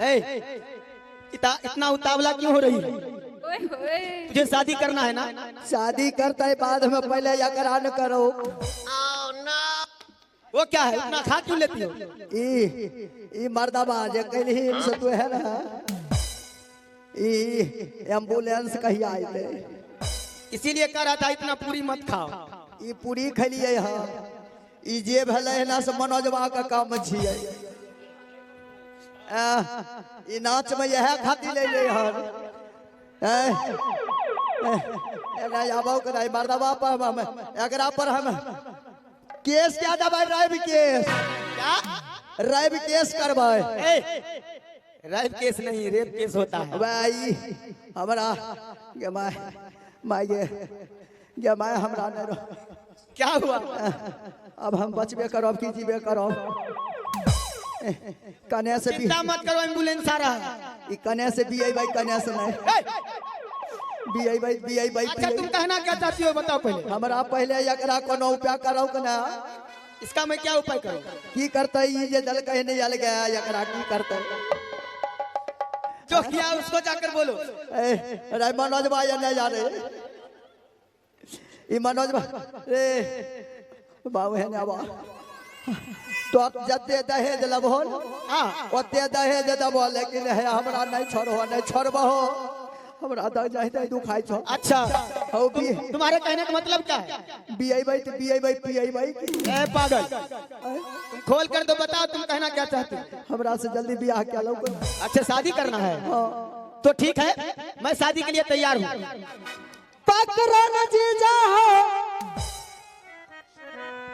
इतना उतावला क्यों हो रही है? तुझे शादी करना है ना? शादी करता है बाद में, पहले या करा न करो। वो क्या है, इतना खा क्यों लेती हो? ई मर्दबा जे कहली से तू है ना, ई एम्बुलेंस कही आए थे, इसीलिए कह रहा था इतना पूरी मत खाओ। ई पूरी खलिए हां, ई जे भले है ना से मनोजवा का काम छिए। ई नाच में यह खाती ले ले हर ना आबो करे मर्दबा पर हम एकरा पर हम केस क्या दबाई, रेप केस, क्या रेप केस करवाए? रेप केस नहीं, रेप केस होता है भाई। हमरा मैं हमरा न क्या हुआ? अब हम बचबे करब की जीवे करब? कने से भी चिंता मत करो, एम्बुलेंस आ रहा है। ई कने से भी आई भाई, कने से नहीं भी आई भाई। अच्छा तुम कहना क्या चाहती हो बताओ पहले। हमरा पहले एकरा कोनो उपाय करो कना। इसका मैं क्या उपाय करूं? की करते ई जे दल कहे नहीं आल गया, एकरा की करते? जो किया उसको जाकर बोलो। रे मनोज भाई नहीं जा रहे, ई मनोज भाई रे बाबू है ना बा, तो जते दहेज लबो ओते दहेज दबो, लेकिन है हमरा नहीं छोड़ो, नहीं छोड़बो, हमरा द जाय दे दुखाई छो। अच्छा हो भी तुम्हारे कहने का मतलब क्या है? बीआई भाई तो बीआई भाई पीआई भाई। ए पागल, तुम खोल कर तो बताओ तुम कहना क्या चाहते हो? हमरा से जल्दी ब्याह क्या लो। अच्छा शादी करना है तो ठीक है, मैं शादी के लिए तैयार हूँ। पकड़न जीजा हो,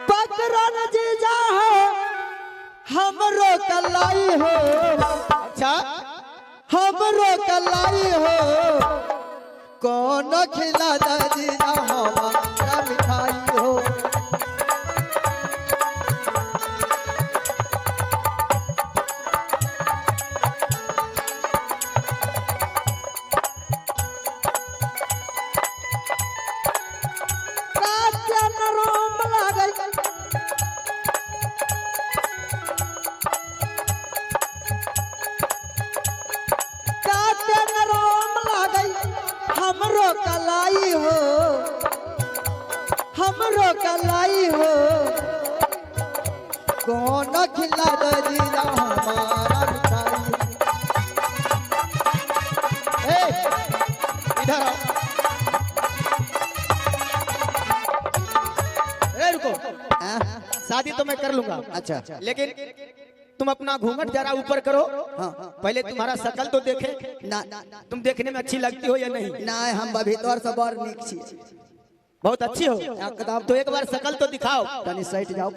पकड़न जीजा हो, हमरो कलाई हो। अच्छा हमरो कलाई हो, कौन खिला दा जीजा हमारा मिठाई हो। हमरो कलाई हो, हमरो कलाई हो, कौन खिला दे जीजा हमारा मिठाई। इधर आओ। रुको, शादी तो मैं कर लूंगा। अच्छा लेकिन तुम अपना घूंघट जरा ऊपर करो। हाँ। पहले तुम्हारा शकल तो देखे ना, तुम देखने में अच्छी लगती हो या नहीं? ना हम भीतर से बड़ निक छी, बहुत अच्छी हो एकदम। तो एक बार शकल तो दिखाओ। तनी साइड जाओ,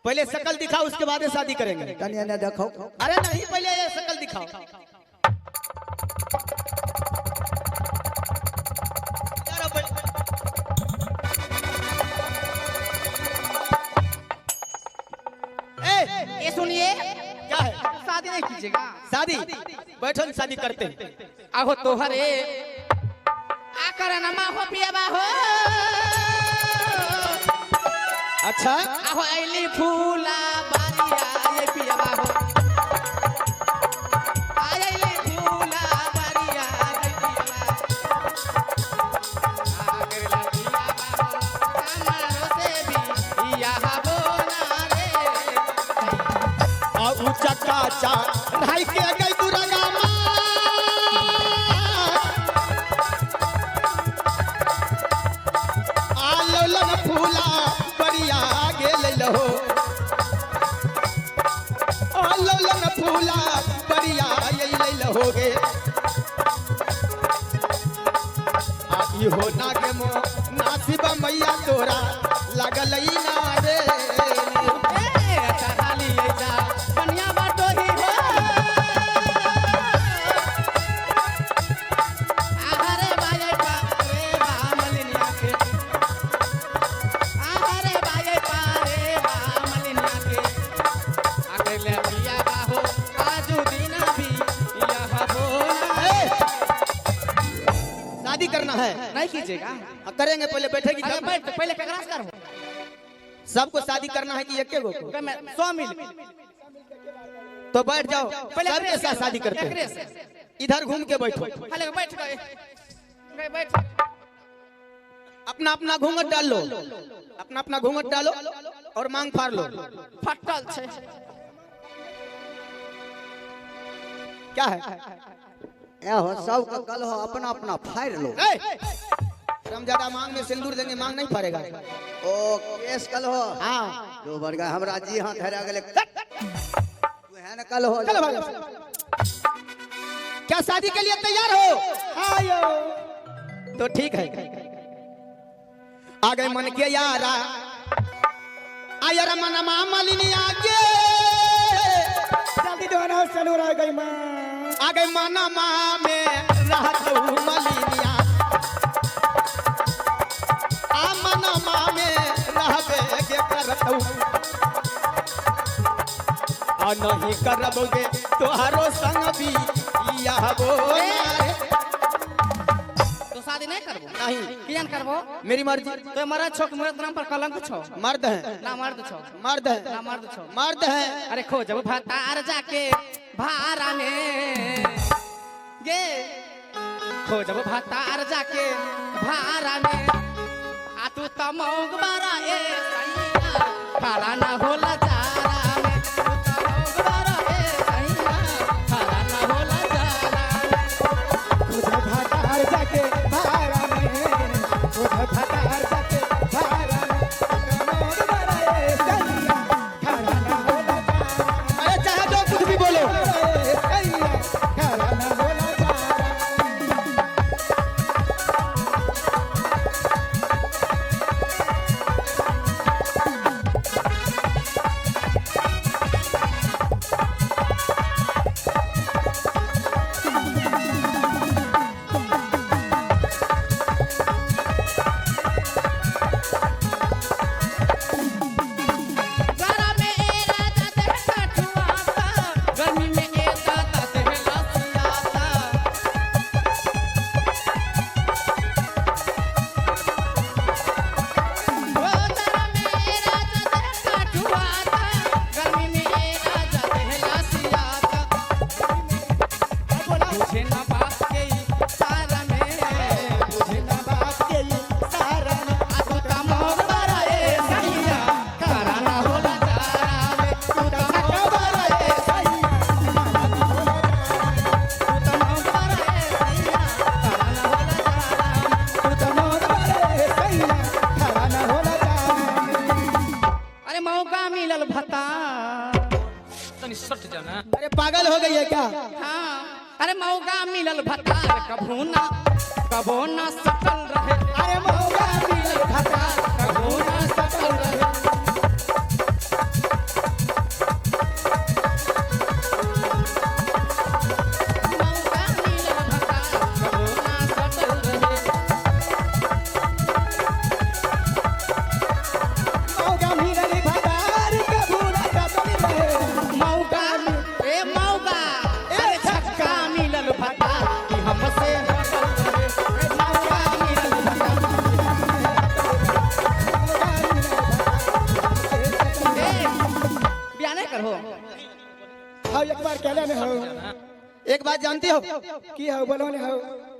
पहले शकल दिखाओ, उसके बाद शादी करेंगे। तनी ने देखो। अरे नहीं, पहले ये शकल दिखाओ। ये सुनिए, क्या है? शादी नहीं कीजिएगा? शादी बैठो, शादी करते हैं। आहो तोहरे आकर नमा हो पियाबा हो। अच्छा आहो ऐली फूला बारिया ये पियाबा हो। ऐली फूला बारिया ये पियाबा। आकर ला पियाबा हो, हमारो से भी यहाँ बोना रे। और ऊंचा काचा ढाई के गई दुर्गा माँ। आलोलन फूला बढ़िया गेल लो, आलोलन फूला बढ़िया ये हो गे। आदि हो ना के मो नासिब मैया तोरा लगल ना रे। शादी करना है? नहीं कीजिएगा? करेंगे, पहले बैठेगी तब। बैठ, पहले ककरास कर हो। सबको शादी करना है कि एक को? 100 मिल। तो बैठ जाओ, पहले सबके एकरे साथ से, शादी करते एकरे हैं। से। इधर घूम के बैठो, पहले बैठ गए बैठ। अपना अपना घूंघट डाल लो, अपना अपना घूंघट डालो और मांग फाड़ लो। फटल छे। क्या है? ए हो सब का कल हो अपना अपना फाड़ लो। ए! हम ज्यादा मांग में सिंदूर देंगे, मांग नहीं फाड़ेगा। ओ केस कल हो। हाँ, दो बरगा हमरा जी हां धरा गेले। तू है न कल हो। चलो भाग। क्या शादी के लिए तैयार हो? आयो। तो ठीक है, आ गए मन के यारा, आयरा मन मालिनी आगे, जल्दी दोनों चलो रह गई माँ। आ गए मना माँ में रहत हूँ मलिनिया, आ मना माँ में रहबे के करत हूँ, आ नहीं करबोगे तोहारो संग भी यह बोले। तो शादी नहीं करबो? नहीं। कियन करबो? मेरी मर्जी। तो मरद छो, मरद नाम पर कलंक छो। मर्द है, ना मर्द छो, मर्द है, ना मर्द छो। मर्द है। अरे खोजब भतार जाके भारा में गे, खोजब भतार जाके भारा में, आ तू तमौग बारा ए सैया, खारा ना होला जारा में, तू तमौग बारा ए सैया, खारा ना होला जारा में। उधर भटार जाके भारा में, उधर भटार जाके भारा में, कमोद बड़े सैया, खड़ा ना होला जारा। अरे चाहे जो कुछ भी बोलो, बड़े सैया, खड़ा ना होला जारा। गरा में ए राजा देह कठुआता, गर्मी में ए दादा देह लसियाता। ओ गरा में ए राजा देह कठुआता, गर्मी में ए राजा देह लसियाता। मुझे ना बात के सारा में, मुझे ना बात के सारा में, आ तू तमोग बारा ए सैया, खारा ना होला जारा में, तू तमोग बारा ए सैया, खारा ना होला जारा में, तू तमोग बारा ए सैया, खारा ना होला जारा में, तू तमोग बारा ए सैया, खारा ना होला जारा में। अरे मौका मिलल भता, तनी सट जाना। अरे पागल हो गई है क्या? हाँ, अरे मौका मिलल भतार कभू ना सकल रहे। अरे मौका मिलल भतार कभू ना सकल रहे। मौका मिलल भतार कभू ना सकल रहे। मौका मिलल भटार कभू ना सकल रहे। मौका ए मौका ए छक्का मिलल भतार कि हमसे हटल रहे। मौका मिलल भतार बियाह नहीं करहो। हाँ एक बार कहले में हो एक बात जानती हो, की हो बोलो ने हो।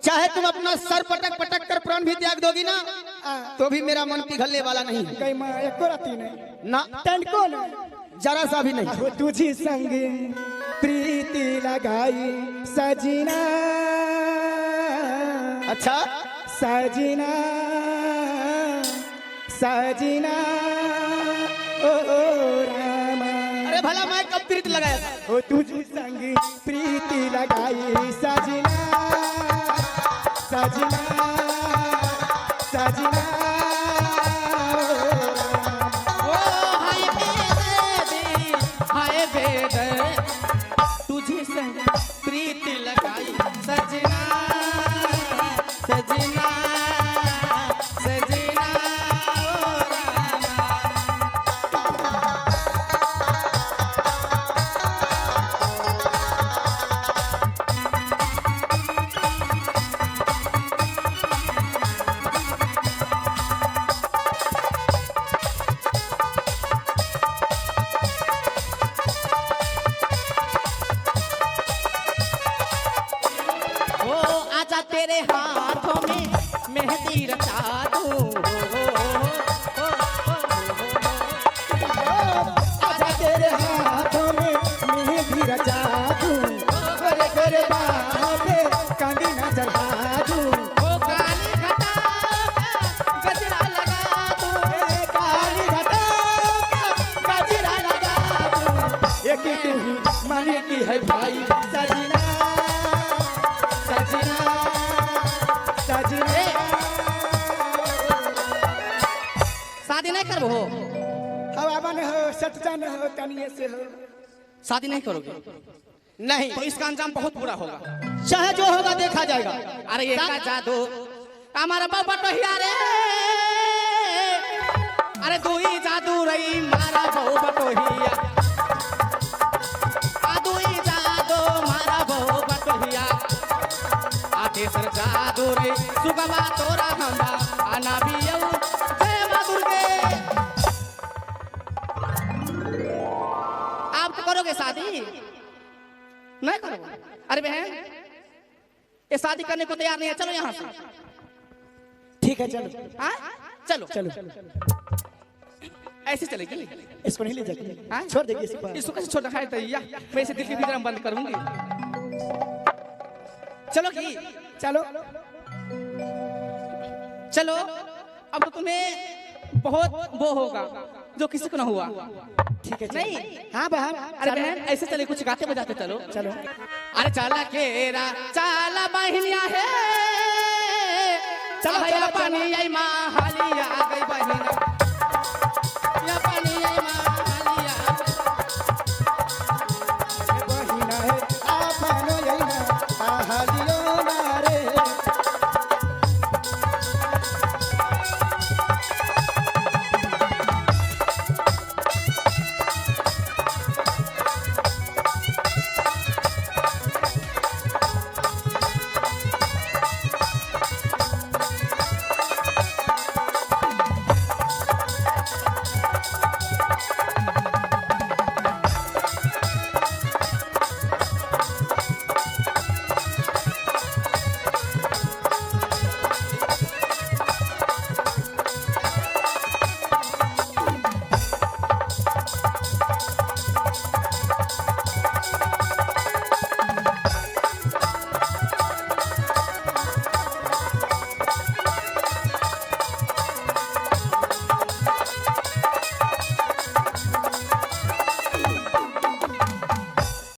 चाहे तुम अपना सर पटक पटक कर प्राण भी त्याग दोगी ना, तो भी मेरा मन पिघलने वाला नहीं है। कई माँ एको राती नहीं ना, तनको न जरा सा भी नहीं। वो तुझी संग प्रीति लगाई सजना, अच्छा, सजना सजना ओ रामा। अरे भला मैं कब प्रीत लगाया था? वो तुझी संग प्रीति लगाई सजना, सजना सजना ओ हाय बेदर्दी, हाय बेदर्द, तुझे संग प्रीति लगाई सजना, सजना सजना ओ रामा। आजा तेरे हाथों में मेहंदी रचा दूं, आजा तेरे हाथों में मेहंदी रचा दूं, गोरे गोरे बाहों पे कंदी न चढ़ा दूं, ओ काली घटा गजरा लगा दूं, काली घटा गजरा लगा दूं। एक तू ही माने की है भाई सजना सजना सजना। शादी नहीं करबो हो? हवा बन हो सचजन हो तनिए से हो। शादी नहीं करोगे नहीं, तो इसका अंजाम बहुत बुरा होगा। चाहे जो होगा देखा जाएगा। अरे ये का जादू हमारा बाबा तो हिया रे, अरे दुई जादू रही मारा बहु बटोहिया, आ दुई जादू मारा बहु बटोहिया, आ तेसर जादू रे सुगमा तोरा हमा आना बियऊ जय मां दुर्गे। आप तो करोगे शादी नहीं करोगे? अरे बहन ये शादी करने को तैयार नहीं है, चलो यहाँ से। ठीक है चलो हाँ चलो चलो ऐसे चलेगी। इसको नहीं ले जाएगी, हाँ? छोड़ देगी इसको। इसको कैसे छोड़ रखा है तैया, मैं इसे दिल के भीतर बंद करूंगी। चलो की चलो चलो, अब तो तुम्हें बहुत वो होगा जो किसी को ना हुआ। ठीक है चलो। नहीं हाँ बहन अरे बहन ऐसे चले, कुछ गाते बजाते चलो। चलो अरे चाला केरा चाला बहनिया है, चलो, चाहे चलो, पानी आई माँ हालिया आ गई बहनिया।